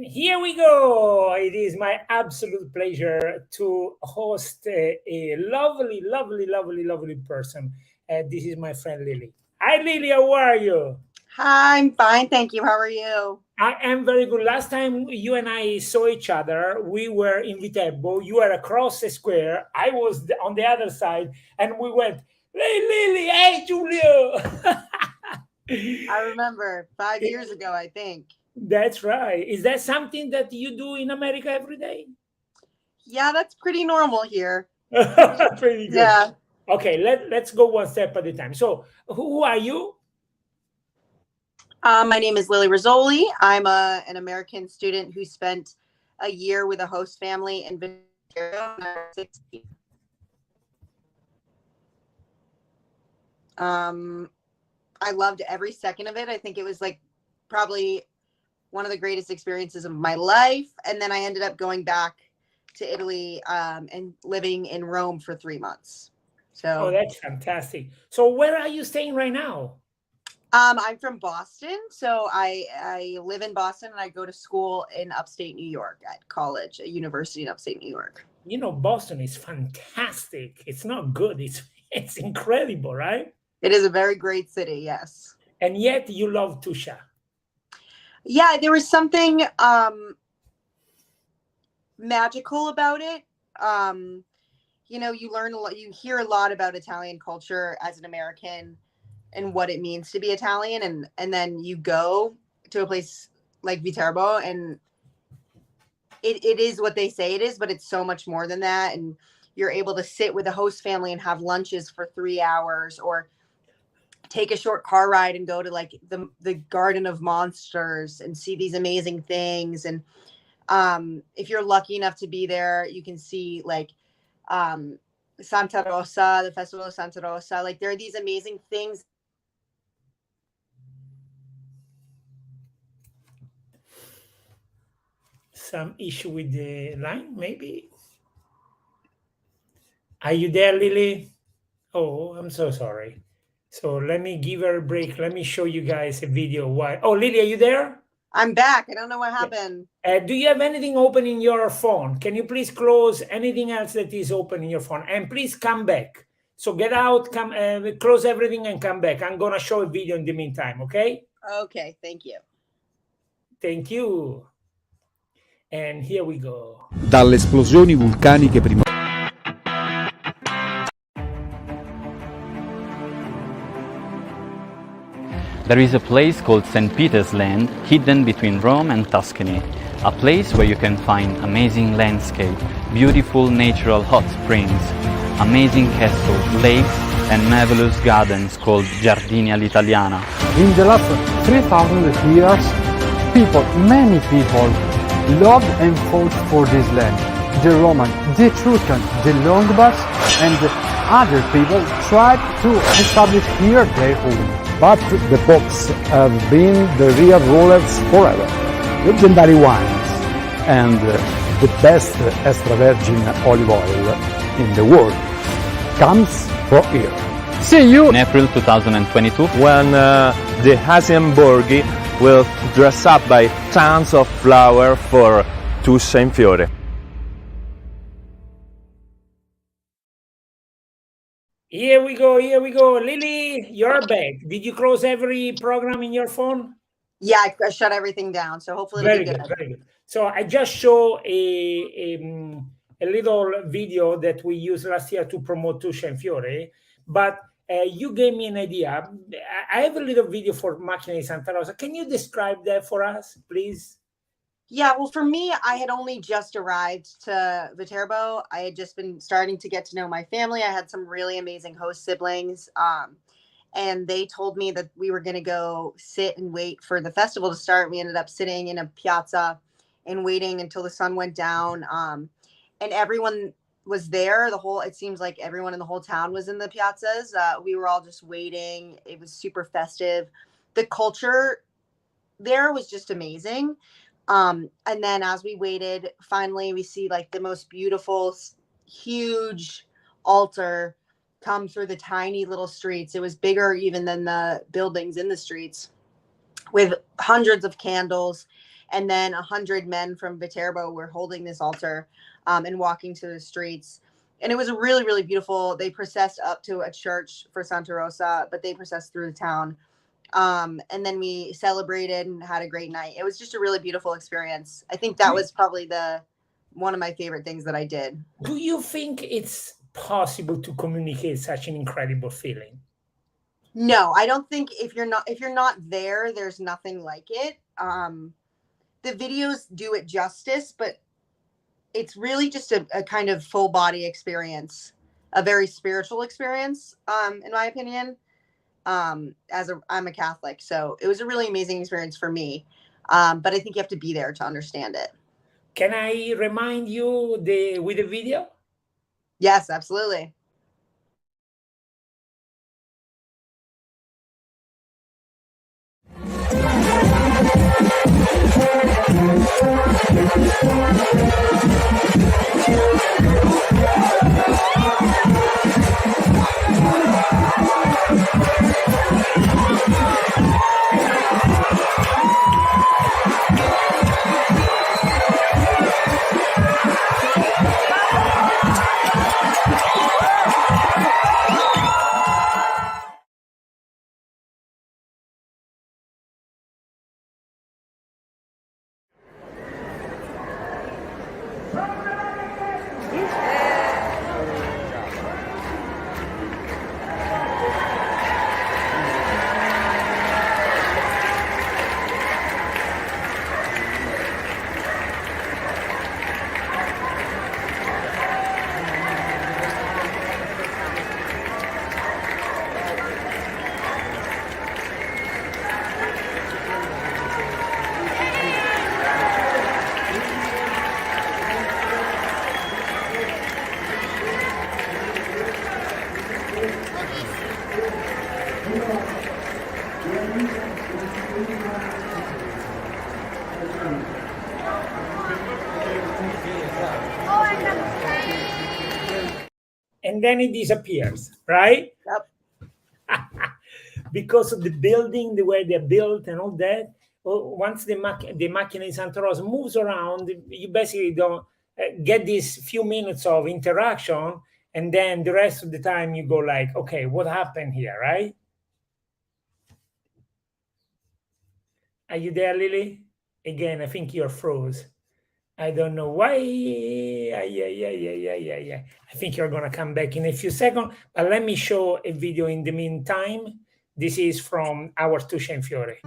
Here we go. It is my absolute pleasure to host a lovely, lovely, lovely, lovely person. This is my friend Lily. Hi, Lily. How are you? Hi, I'm fine, thank you. How are you? I am very good. Last time you and I saw each other, we were in Viterbo. You were across the square. I was on the other side, and we went, "Hey, Lily! Hey, Giulio!" I remember 5 years ago, I think. That's right. Is that something that you do in America every day? Yeah, that's pretty normal here. Pretty good. Yeah. Okay, let's go one step at a time. So, who are you? My name is Lily Rizzoli. I'm an American student who spent a year with a host family in Viterbo when I was 16. I loved every second of it. I think it was like probably one of the greatest experiences of my life. And then I ended up going back to Italy and living in Rome for 3 months. Oh, So that's fantastic. So, where are you staying right now? I'm from Boston, so I live in Boston and I go to school in upstate New York at college, a university in upstate New York. You know, Boston is fantastic. It's not good. It's incredible, right? It is a very great city, yes. And yet you love Tuscia. Yeah, there was something magical about it. You learn a lot, you hear a lot about Italian culture as an American and what it means to be Italian, and then you go to a place like Viterbo and it is what they say it is, but it's so much more than that. And you're able to sit with a host family and have lunches for 3 hours, or take a short car ride and go to like the Garden of Monsters and see these amazing things. And if you're lucky enough to be there, you can see like Santa Rosa, the Festival of Santa Rosa. Like there are these amazing things. Some issue with the line, maybe? Are you there, Lily? Oh, I'm so sorry. So let me give her a break. Let me show you guys a video. Why? Oh, Lily, are you there? I'm back. I don't know what Yeah. happened. Do you have anything open in your phone? Can you please close anything else that is open in your phone? And please come back. So get out, come, close everything and come back. I'm going to show a video in the meantime, okay? Okay, thank you. Thank you. And here we go. Dalle esplosioni vulcaniche prima. There is a place called St. Peter's Land, hidden between Rome and Tuscany, a place where you can find amazing landscape, beautiful natural hot springs, amazing castles, lakes, and marvelous gardens called Giardini all'Italiana. In the last 3,000 years, many people loved and fought for this land. The Romans, the Etruscans, the Longobards, and other people tried to establish here their home. But the popes have been the real rulers forever. Legendary wines and the best extra virgin olive oil in the world comes from here. See you In April 2022, when the Hasienborghi will dress up by tons of flower for Tuscia in Fiore. Here we go. Here we go. Lily, you're back. Did you close every program in your phone? Yeah, I shut everything down, so hopefully it'll Very be good. good. Very good. So I just show a little video that we used last year to promote Tuscia and Fiore, but you gave me an idea. I have a little video for Macchina di Santa Rosa. Can you describe that for us, please? Yeah, well, for me, I had only just arrived to Viterbo. I had just been starting to get to know my family. I had some really amazing host siblings. And they told me that we were going to go sit and wait for the festival to start. We ended up sitting in a piazza and waiting until the sun went down. And everyone was there. It seems like everyone in the whole town was in the piazzas. We were all just waiting. It was super festive. The culture there was just amazing. And then as we waited, finally we see like the most beautiful, huge altar come through the tiny little streets. It was bigger even than the buildings in the streets, with hundreds of candles. And then 100 men from Viterbo were holding this altar and walking to the streets. And it was really, really beautiful. They processed up to a church for Santa Rosa, but they processed through the town. And then we celebrated and had a great night. It was just a really beautiful experience. I think that was probably one of my favorite things that I did. Do you think it's possible to communicate such an incredible feeling? No, I don't think if you're not there, there's nothing like it. The videos do it justice, but it's really just a kind of full body experience, a very spiritual experience, in my opinion. I'm a Catholic, so it was a really amazing experience for me. But I think you have to be there to understand it. Can I remind you with the video? Yes, absolutely. And then it disappears, right? Yep. Because of the building, the way they're built and all that. Once the macchina in Santa Rosa moves around, you basically don't get these few minutes of interaction, and then the rest of the time you go like, okay, what happened here, right? Are you there, Lily? Again, I think you're froze. I don't know why. Yeah. I think you're going to come back in a few seconds, but let me show a video in the meantime. This is from our Tuscia and Fiore.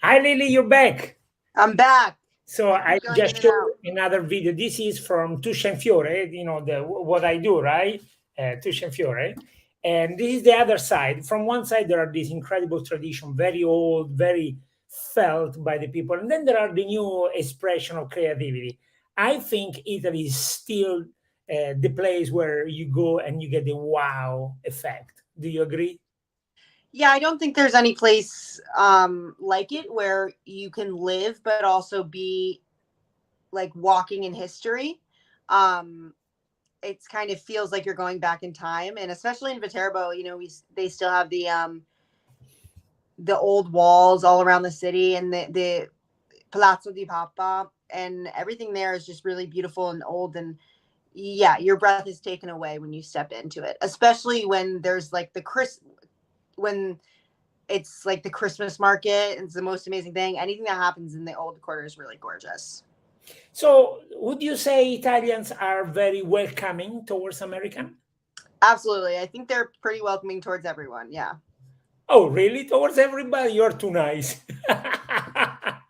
Hi, Lily, you're back. I'm back. So I just showed another video. This is from Tuscia and Fiore, you know, what I do, right? Tuscia and Fiore. And this is the other side. From one side, there are these incredible tradition, very old, very felt by the people. And then there are the new expression of creativity. I think Italy is still the place where you go and you get the wow effect. Do you agree? Yeah, I don't think there's any place like it where you can live but also be like walking in history. It's kind of feels like you're going back in time, and especially in Viterbo, you know, they still have the old walls all around the city, and the Palazzo di Papa, and everything there is just really beautiful and old, and yeah, your breath is taken away when you step into it, especially when there's like when it's like the Christmas market. It's the most amazing thing. Anything that happens in the old quarter is really gorgeous. So would you say Italians are very welcoming towards American? Absolutely. I think they're pretty welcoming towards everyone. Yeah. Oh, really? Towards everybody? You're too nice. I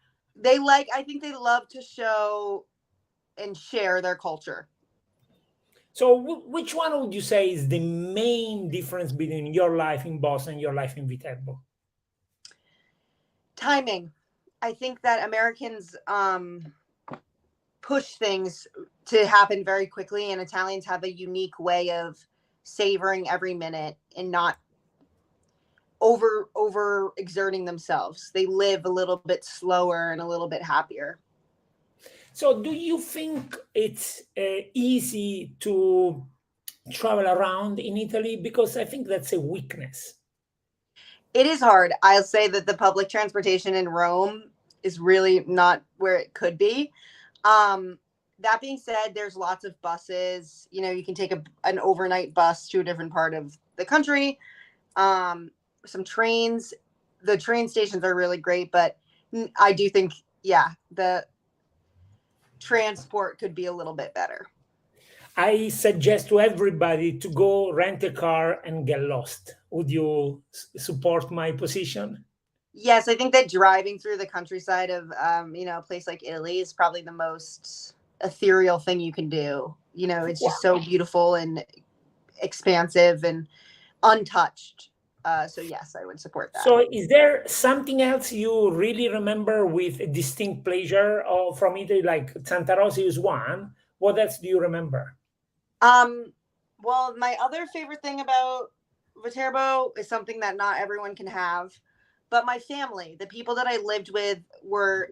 think they love to show and share their culture. So which one would you say is the main difference between your life in Boston and your life in Viterbo? Timing. I think that Americans push things to happen very quickly, and Italians have a unique way of savoring every minute and not over exerting themselves. They live a little bit slower and a little bit happier. So do you think it's easy to travel around in Italy? Because I think that's a weakness. It is hard. I'll say that the public transportation in Rome is really not where it could be. That being said, there's lots of buses. You know, you can take an overnight bus to a different part of the country. Some trains. The train stations are really great, but I do think, yeah, the transport could be a little bit better. I suggest to everybody to go rent a car and get lost. Would you support my position? Yes, I think that driving through the countryside of, a place like Italy is probably the most ethereal thing you can do. You know, it's just so beautiful and expansive and untouched. So yes, I would support that. So is there something else you really remember with a distinct pleasure from Italy, like Santa Rosa is one? What else do you remember? Well, my other favorite thing about Viterbo is something that not everyone can have, but my family, the people that I lived with were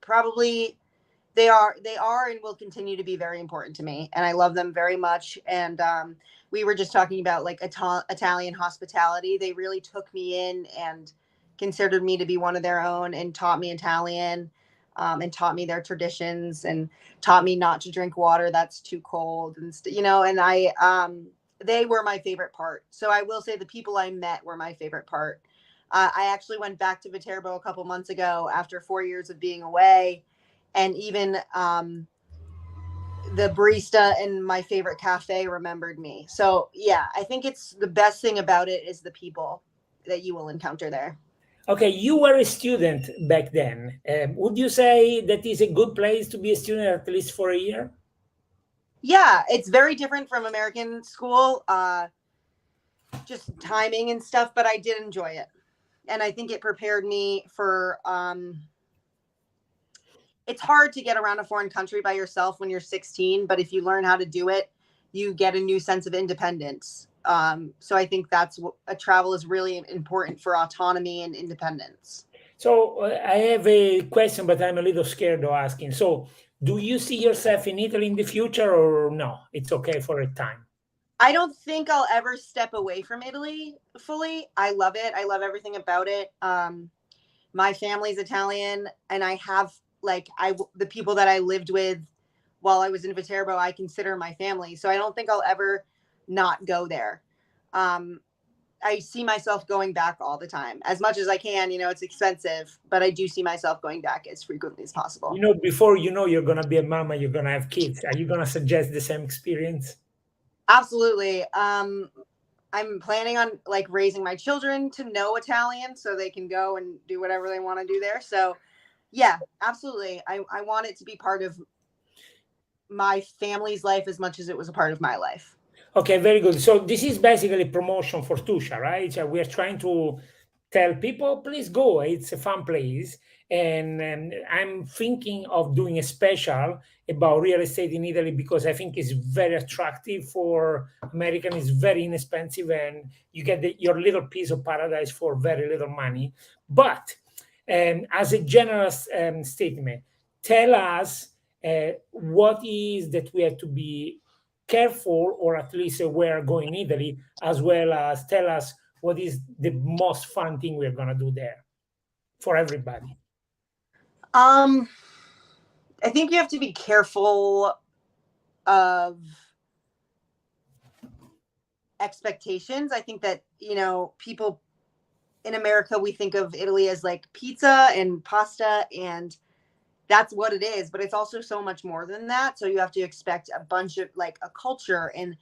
probably, they are and will continue to be very important to me, and I love them very much. And we were just talking about like Italian hospitality. They really took me in and considered me to be one of their own and taught me Italian, and taught me their traditions and taught me not to drink water that's too cold, and they were my favorite part. So I will say the people I met were my favorite part. I actually went back to Viterbo a couple months ago after 4 years of being away, and even the barista in my favorite cafe remembered me. So yeah, I think it's the best thing about it is the people that you will encounter there. Okay, you were a student back then. Would you say that is a good place to be a student at least for a year? Yeah, it's very different from American school, just timing and stuff, but I did enjoy it. And I think it prepared me for, it's hard to get around a foreign country by yourself when you're 16, but if you learn how to do it, you get a new sense of independence. So I think that's what travel is really important for autonomy and independence. So I have a question, but I'm a little scared of asking. So do you see yourself in Italy in the future, or no? It's okay for a time. I don't think I'll ever step away from Italy fully. I love it. I love everything about it. My family's Italian, and I have the people that I lived with while I was in Viterbo, I consider my family. So I don't think I'll ever not go there. I see myself going back all the time as much as I can. You know, it's expensive, but I do see myself going back as frequently as possible. You know, before you know you're going to be a mama, you're going to have kids. Are you going to suggest the same experience? Absolutely. I'm planning on raising my children to know Italian so they can go and do whatever they want to do there. So yeah, absolutely. I want it to be part of my family's life as much as it was a part of my life. Okay, very good. So this is basically promotion for Tuscia, right? So we're trying to tell people, please go. It's a fun place. And I'm thinking of doing a special about real estate in Italy because I think it's very attractive for Americans. It's very inexpensive and you get your little piece of paradise for very little money. But as a general statement, tell us what is that we have to be careful, or at least aware going in Italy, as well as tell us what is the most fun thing we're going to do there for everybody. I think you have to be careful of expectations. I think that, people in America, we think of Italy as like pizza and pasta, and that's what it is. But it's also so much more than that. So you have to expect a bunch of like a culture and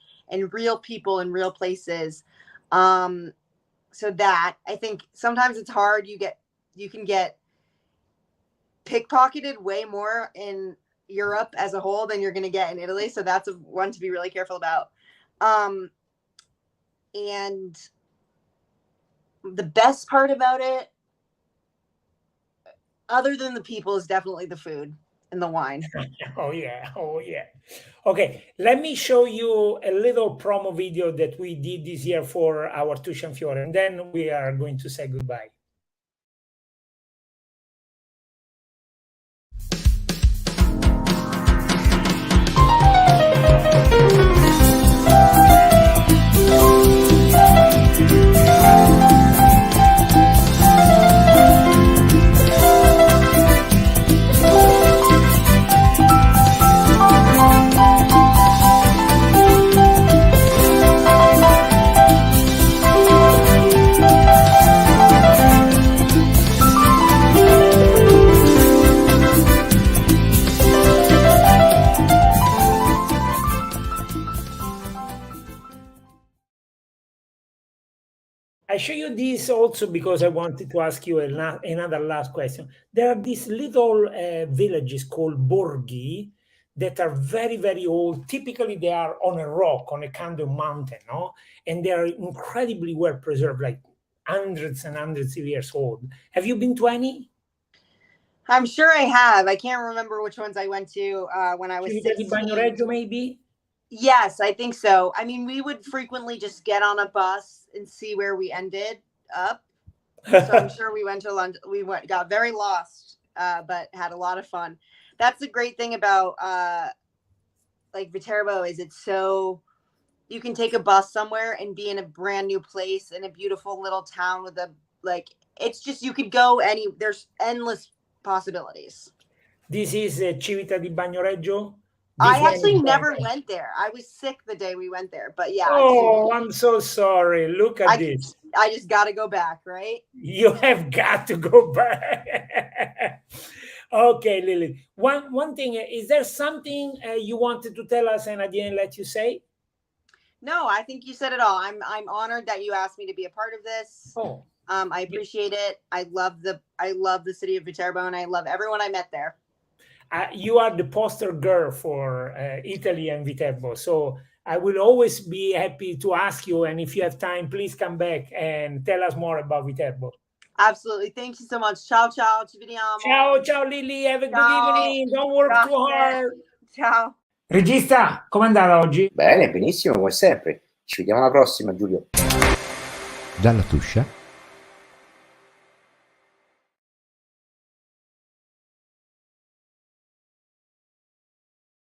real people in real places. So that I think sometimes it's hard. You can get pickpocketed way more in Europe as a whole than you're going to get in Italy. So that's one to be really careful about. And the best part about it, other than the people, is definitely the food and the wine. Oh yeah. Okay, let me show you a little promo video that we did this year for our Tuscia and Fiore, and then we are going to say goodbye. I show you this also because I wanted to ask you another last question. There are these little villages called borghi that are very, very old. Typically, they are on a rock, on a kind of mountain, no? And they are incredibly well preserved, like hundreds and hundreds of years old. Have you been to any? I'm sure I have. I can't remember which ones I went to when I was Civita di 16. Bagnoregio, maybe? Yes, I think so. I mean, we would frequently just get on a bus and see where we ended up. So I'm sure we went to London. We got very lost, but had a lot of fun. That's the great thing about like Viterbo is it's so you can take a bus somewhere and be in a brand new place in a beautiful little town with it's just you could go there's endless possibilities. This is Civita di Bagnoregio. I actually never went there. I was sick the day we went there, but yeah. Oh, I'm so sorry. Look at this. I just got to go back, right? You have got to go back. Okay, Lily. One thing, is there something you wanted to tell us and I didn't let you say? No, I think you said it all. I'm honored that you asked me to be a part of this. Oh. I appreciate it. I love the city of Viterbo, and I love everyone I met there. You are the poster girl for Italy and Viterbo. So I will always be happy to ask you. And if you have time, please come back and tell us more about Viterbo. Absolutely. Thank you so much. Ciao, ciao. Ci vediamo. Ciao, Lily. Have a good evening. Don't work too hard. Ciao. Regista, com'è andata oggi? Bene, benissimo, come sempre. Ci vediamo alla prossima, Giulio. Dalla Tuscia